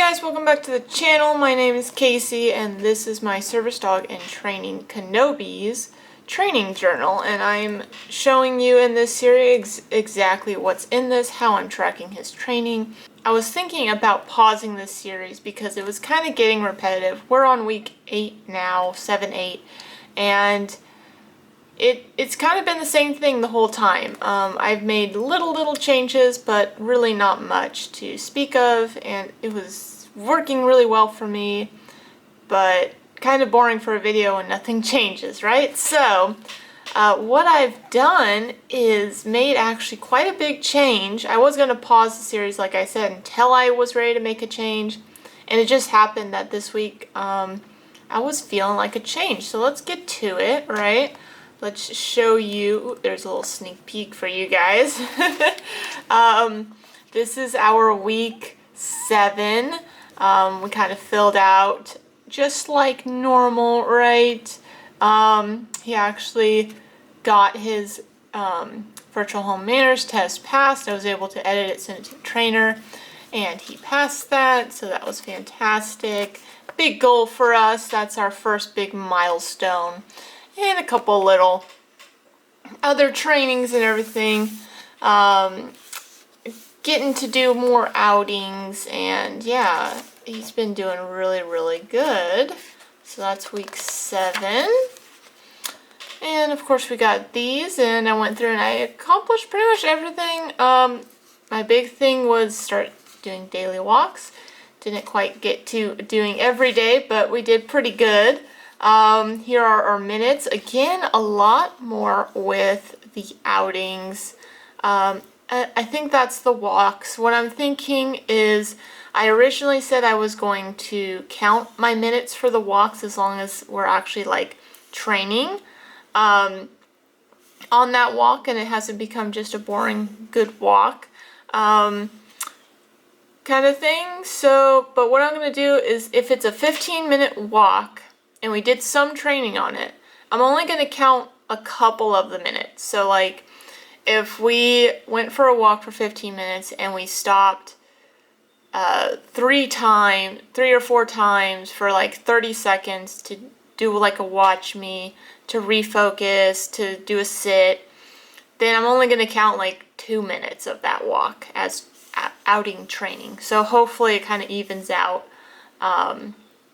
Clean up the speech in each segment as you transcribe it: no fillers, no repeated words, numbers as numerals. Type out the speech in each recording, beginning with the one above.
guys, welcome back to the channel. My name is Casey and this is my service dog in training Kenobi's training journal, and I'm showing you in this series exactly what's in this, how I'm tracking his training. I was thinking about pausing this series because it was kind of getting repetitive. We're on week 8 now, 7, 8, and it's kind of been the same thing the whole time. I've made little changes, but really not much to speak of, and it was working really well for me, but kind of boring for a video when nothing changes, right? So what I've done is made actually quite a big change. I was going to pause the series, like I said, until I was ready to make a change, and it just happened that this week I was feeling like a change. So let's get to it, right? Let's show you, there's a little sneak peek for you guys. This is our week 7. We kind of filled out just like normal, right? He actually got his virtual home manners test passed. I was able to edit it, send it to the trainer, and he passed that, so that was fantastic. Big goal for us. That's our first big milestone. And a couple little other trainings and everything. Getting to do more outings, and yeah, he's been doing really good. So that's week 7. And of course we got these, and I went through and I accomplished pretty much everything. My big thing was start doing daily walks. Didn't quite get to doing every day, but we did pretty good. Here are our minutes. Again, a lot more with the outings. I think that's the walks. What I'm thinking is, I originally said I was going to count my minutes for the walks as long as we're actually like training on that walk, and it hasn't become just a boring good walk kind of thing. So, but what I'm going to do is, if it's a 15-minute walk and we did some training on it, I'm only going to count a couple of the minutes. So like, if we went for a walk for 15 minutes and we stopped 3 or 4 times for like 30 seconds to do like a watch me, to refocus, to do a sit, then I'm only going to count like 2 minutes of that walk as outing training. So hopefully it kind of evens out. And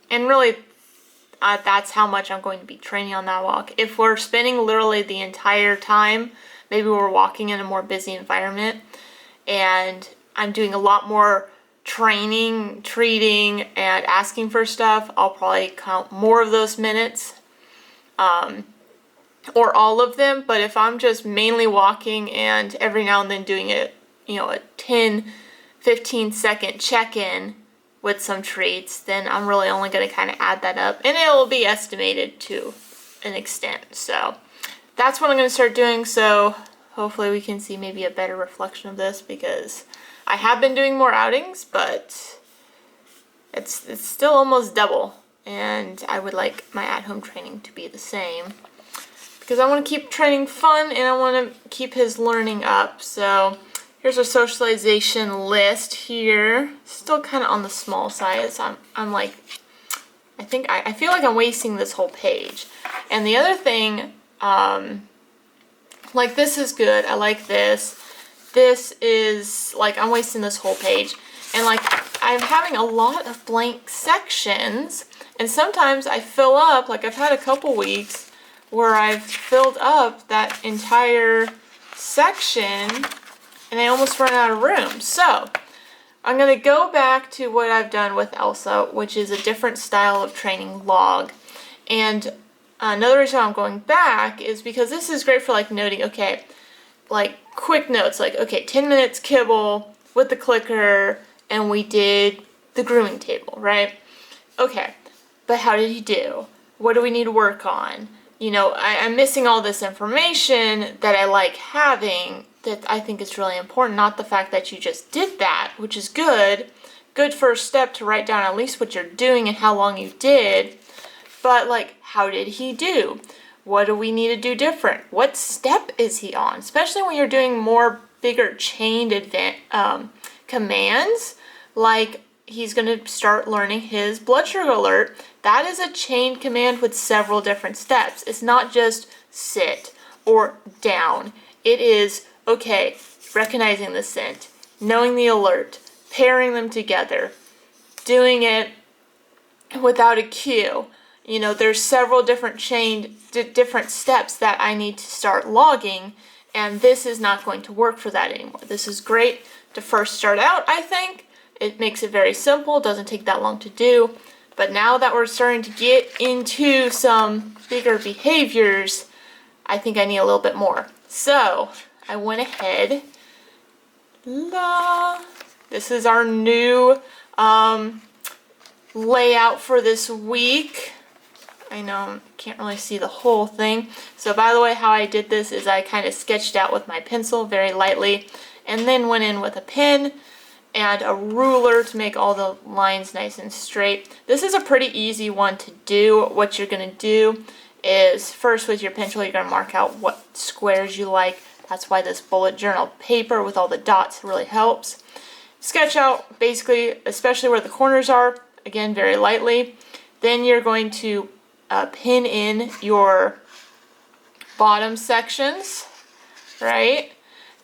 really, that's how much I'm going to be training on that walk. If we're spending literally the entire time, maybe we're walking in a more busy environment, and I'm doing a lot more training, treating, and asking for stuff, I'll probably count more of those minutes, or all of them. But if I'm just mainly walking and every now and then doing a 10-15 second check-in with some treats, then I'm really only going to kind of add that up, and it will be estimated to an extent. So that's what I'm going to start doing. So hopefully we can see maybe a better reflection of this, because I have been doing more outings, but it's still almost double, and I would like my at-home training to be the same, because I want to keep training fun and I want to keep his learning up. So here's our socialization list here. Still kind of on the small side. So I'm like, I feel like I'm wasting this whole page. And the other thing, like, this is good. I like this. This is like, I'm wasting this whole page. And like, I'm having a lot of blank sections, and sometimes I fill up, like I've had a couple weeks where I've filled up that entire section and I almost run out of room. So I'm going to go back to what I've done with Elsa, which is a different style of training log. And another reason I'm going back is because this is great for like noting, okay, like quick notes, like, okay, 10 minutes kibble with the clicker, and we did the grooming table, right? Okay, but how did he do? What do we need to work on? I'm missing all this information that I like having, that I think is really important. Not the fact that you just did that, which is good first step to write down at least what you're doing and how long you did, but like, how did he do? What do we need to do different? What step is he on? Especially when you're doing more bigger chained commands, like he's going to start learning his blood sugar alert. That is a chain command with several different steps. It's not just sit or down. It is, okay, recognizing the scent, knowing the alert, pairing them together, doing it without a cue. You know, there's several different different steps that I need to start logging, and this is not going to work for that anymore. This is great to first start out, I think. It makes it very simple, doesn't take that long to do. But now that we're starting to get into some bigger behaviors, I think I need a little bit more. So I went ahead. This is our new layout for this week. I know I can't really see the whole thing. So by the way, how I did this is I kind of sketched out with my pencil very lightly and then went in with a pen and a ruler to make all the lines nice and straight. This is a pretty easy one to do. What you're going to do is first with your pencil, you're going to mark out what squares you like. That's why this bullet journal paper with all the dots really helps. Sketch out basically, especially where the corners are, again, very lightly. Then you're going to pin in your bottom sections, right?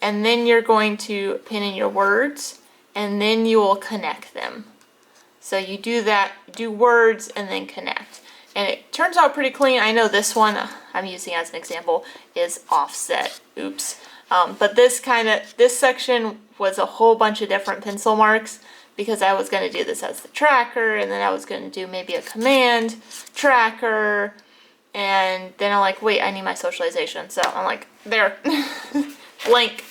And then you're going to pin in your words, and then you will connect them. So you do that, do words, and then connect. And it turns out pretty clean. I know this one I'm using as an example is offset. Oops. But this section was a whole bunch of different pencil marks because I was going to do this as the tracker, and then I was going to do maybe a command tracker, and then I'm like, wait, I need my socialization. So I'm like, there, blank.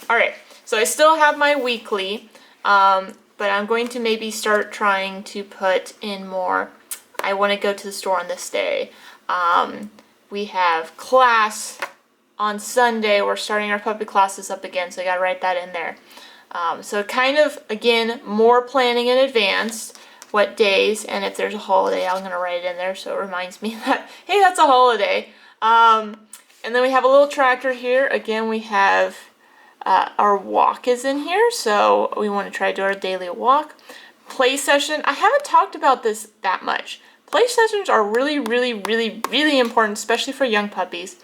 All right, so I still have my weekly, but I'm going to maybe start trying to put in more. I want to go to the store on this day. We have class on Sunday. We're starting our puppy classes up again, so I got to write that in there. So kind of, again, more planning in advance, what days, and if there's a holiday, I'm going to write it in there so it reminds me that, hey, that's a holiday. And then we have a little tracker here. Again, we have our walk is in here, so we want to try to do our daily walk. Play session, I haven't talked about this that much. Play sessions are really, really, really, really important, especially for young puppies.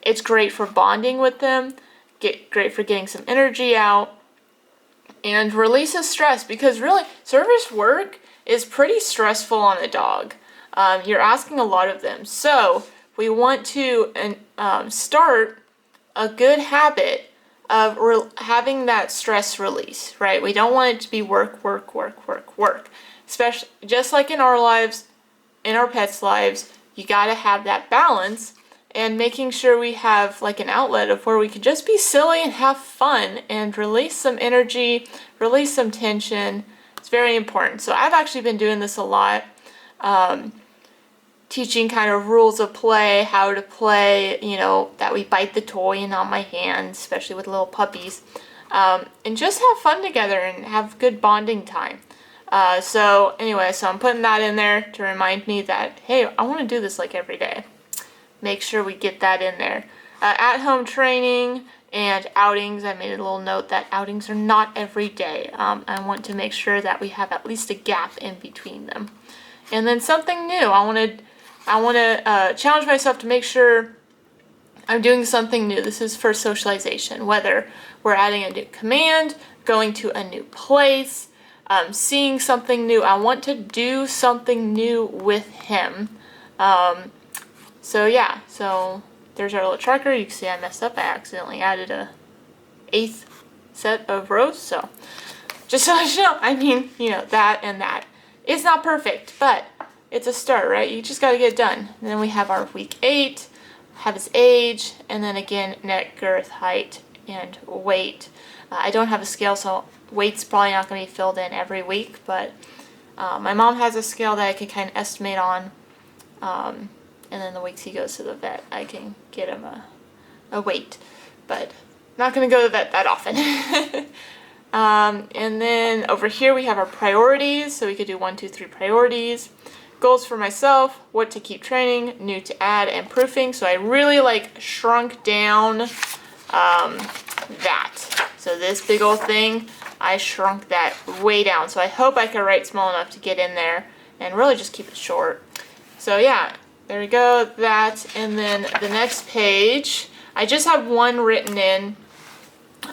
It's great for bonding with them, great for getting some energy out, and releases stress, because really service work is pretty stressful on a dog. You're asking a lot of them. So we want to start a good habit of having that stress release, right? We don't want it to be work, work, work, work, work. Especially just like in our lives, in our pets' lives, you got to have that balance, and making sure we have like an outlet of where we can just be silly and have fun and release some energy, release some tension. It's very important. So I've actually been doing this a lot, teaching kind of rules of play, how to play, you know, that we bite the toy and not my hands, especially with little puppies, and just have fun together and have good bonding time. So anyway, so I'm putting that in there to remind me that, hey, I want to do this like every day. Make sure we get that in there. At-home training and outings, I made a little note that outings are not every day. I want to make sure that we have at least a gap in between them. And then something new. I want to challenge myself to make sure I'm doing something new. This is for socialization, whether we're adding a new command, going to a new place, seeing something new. I want to do something new with him. So yeah, so there's our little tracker. You can see I messed up. I accidentally added a 8th set of rows. So just so you know, I mean, you know, that and that. It's not perfect, but it's a start, right? You just got to get it done. And then we have our week 8, have his age, and then again, neck, girth, height, and weight. I don't have a scale, so weight's probably not going to be filled in every week, but my mom has a scale that I can kind of estimate on. And then the weeks he goes to the vet, I can get him a weight. But not going to go to the vet that often. And then over here we have our priorities. So we could do 1, 2, 3 priorities. Goals for myself, what to keep training, new to add, and proofing. So I really like shrunk down that. So this big old thing, I shrunk that way down. So I hope I can write small enough to get in there and really just keep it short. So yeah, there we go, that. And then the next page, I just have one written in.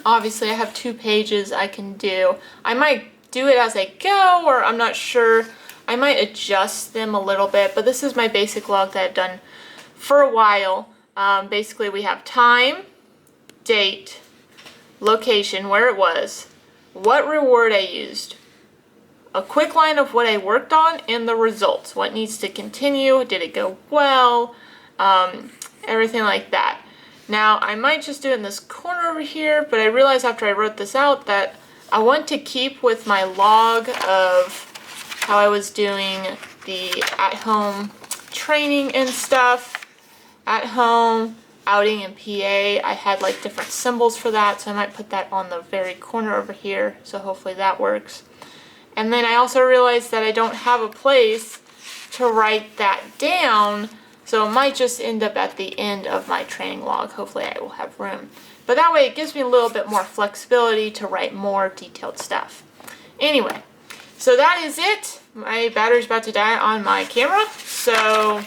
Obviously I have 2 pages I can do. I might do it as I go, or I'm not sure. I might adjust them a little bit, but this is my basic log that I've done for a while. Basically we have time, date, location, where it was, what reward I used, a quick line of what I worked on, and the results. What needs to continue, did it go well, everything like that. Now, I might just do it in this corner over here, but I realized after I wrote this out that I want to keep with my log of how I was doing the at-home training and stuff. At home, outing, and PA. I had like different symbols for that, so I might put that on the very corner over here, so hopefully that works. And then I also realized that I don't have a place to write that down, so it might just end up at the end of my training log. Hopefully I will have room. But that way it gives me a little bit more flexibility to write more detailed stuff. Anyway, so that is it. My battery's about to die on my camera, so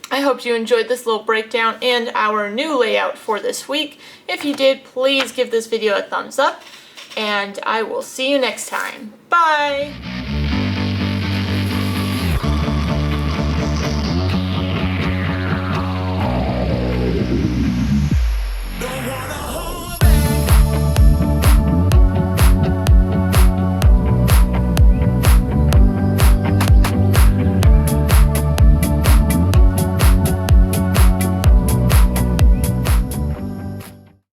I hope you enjoyed this little breakdown and our new layout for this week. If you did, please give this video a thumbs up, and I will see you next time. Bye!